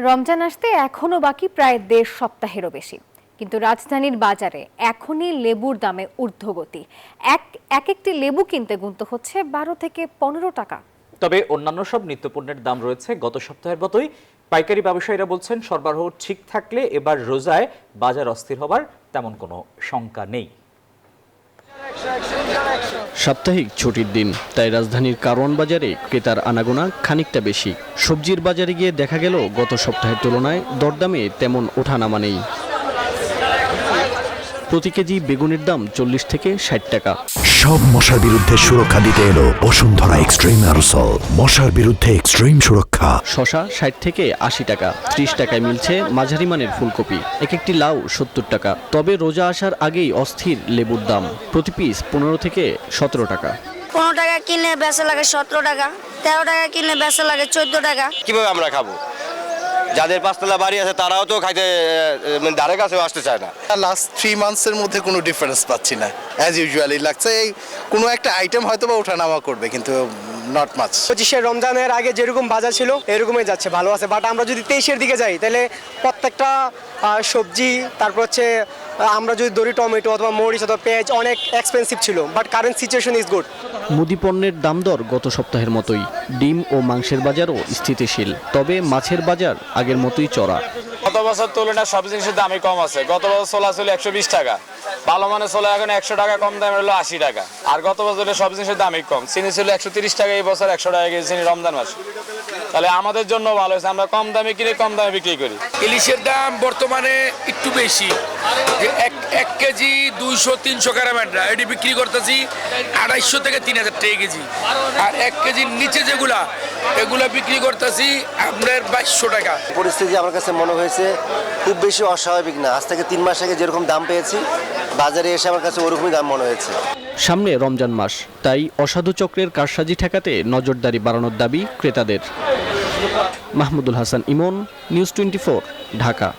রমজান আসতে এখনো বাকি প্রায় ১.৫ সপ্তাহেরও বেশি, কিন্তু রাজধানীর বাজারে এখনই লেবুর দামে ঊর্ধ্বগতি। একটি লেবু কিনতে গুনতে হচ্ছে ১২ থেকে ১৫ টাকা। তবে অন্যান্য সব নিত্যপণ্যের দাম রয়েছে গত সপ্তাহের মতোই। পাইকারি ব্যবসায়ীরা বলছেন, সরবরাহ ঠিক থাকলে এবার রোজায় বাজার অস্থির হবার তেমন কোনো শঙ্কা নেই। সাপ্তাহিক ছুটির দিন, তাই রাজধানীর কারওয়ান বাজারে ক্রেতার আনাগোনা খানিকটা বেশি। সবজির বাজারে গিয়ে দেখা গেল গত সপ্তাহের তুলনায় দরদামে তেমন ওঠানামা নেই। প্রতি কেজি বেগুনের দাম ৪০ থেকে ৬০ টাকা। সব মশার বিরুদ্ধে সুরক্ষা দিতে এলো বসুন্ধরা এক্সট্রিম অ্যারোসল, মশার বিরুদ্ধে এক্সট্রিম সুরক্ষা। শসা ৬০ থেকে ৮০ টাকা, ৩০ টাকায় মিলছে মাঝারি মানের ফুলকপি, একটি লাউ ৭০ টাকা। তবে রোজা আসার আগেই অস্থির লেবুর দাম, প্রতি পিস ১৫ থেকে ১৭ টাকা। ১৫ টাকা কিনে বেচা লাগে ১৭ টাকা, ১৩ টাকা কিনে বেচা লাগে ১৪ টাকা। কিভাবে আমরা খাবো? যাদের পাঁচতলা বাড়ি আছে তারাও তো খাইতে ধারে কাছেও আসতে চায় না। লাস্ট 3 মান্থসের মধ্যে কোনো ডিফারেন্স পাচ্ছি না। অ্যাজ ইউজুয়ালি লাগছে এই কোনো একটা আইটেম হয়তো বা ওঠানামা করবে, কিন্তু নট মাচ। ২৫ রমজানের আগে যেরকম বাজার ছিল এরকমই যাচ্ছে, ভালো আছে। বাট আমরা যদি ২৩-এর দিকে যাই তাহলে প্রত্যেকটা সবজি, তারপর হচ্ছে আমরা যদি ধরি টমেটো অথবা মরিচ অথবা পেঁয়াজ অনেক এক্সপেন্সিভ ছিল, but current situation is good. মুদি পণ্যের দাম দর গত সপ্তাহের মতোই, ডিম ও মাংসের বাজারও স্থিতিশীল, তবে মাছের বাজার আগের মতোই চড়া। গত বছর তুলনায় সব জিনিসের দামই কম আছে। গত বছর ছোলা ছিল ১২০ টাকা, ভালো মানের ছোলা এখন ১০০ টাকা, কম দামে হলো ৮০ টাকা। আর গত বছরের সব জিনিসের দামই কম। চিনি ছিল ১৩০ টাকা, এই বছর ১০০ টাকা কেজি চিনি রমজান মাসে। তাহলে আমাদের জন্য ভালো হয়েছে, আমরা কম দামে কিনে কম দামে বিক্রি করি। ইলিশের দাম বর্তমানে একটু বেশি, যে ১ কেজি ২০০-৩০০ গ্রাম এটি বিক্রি করতেছি ২৫০ থেকে ৩০০০ টাকা কেজি। আর ১ কেজির নিচে যেগুলা এগুলা বিক্রি করতেছি আপনার ২২০০ টাকা। পরিস্থিতি আমার কাছে মনে হয়েছে খুব বেশি অস্বাভাবিক না। আজ থেকে ৩ মাস আগে যেরকম দাম পেয়েছি, বাজারে এসে আমার কাছে ওরকমই দাম মনে হয়েছে। সামনে রমজান মাস, তাই অসাধু চক্রের কারসাজি ঠেকাতে নজরদারি বাড়ানোর দাবি ক্রেতাদের। মাহমুদুল হাসান ইমন, নিউজ 24, ঢাকা।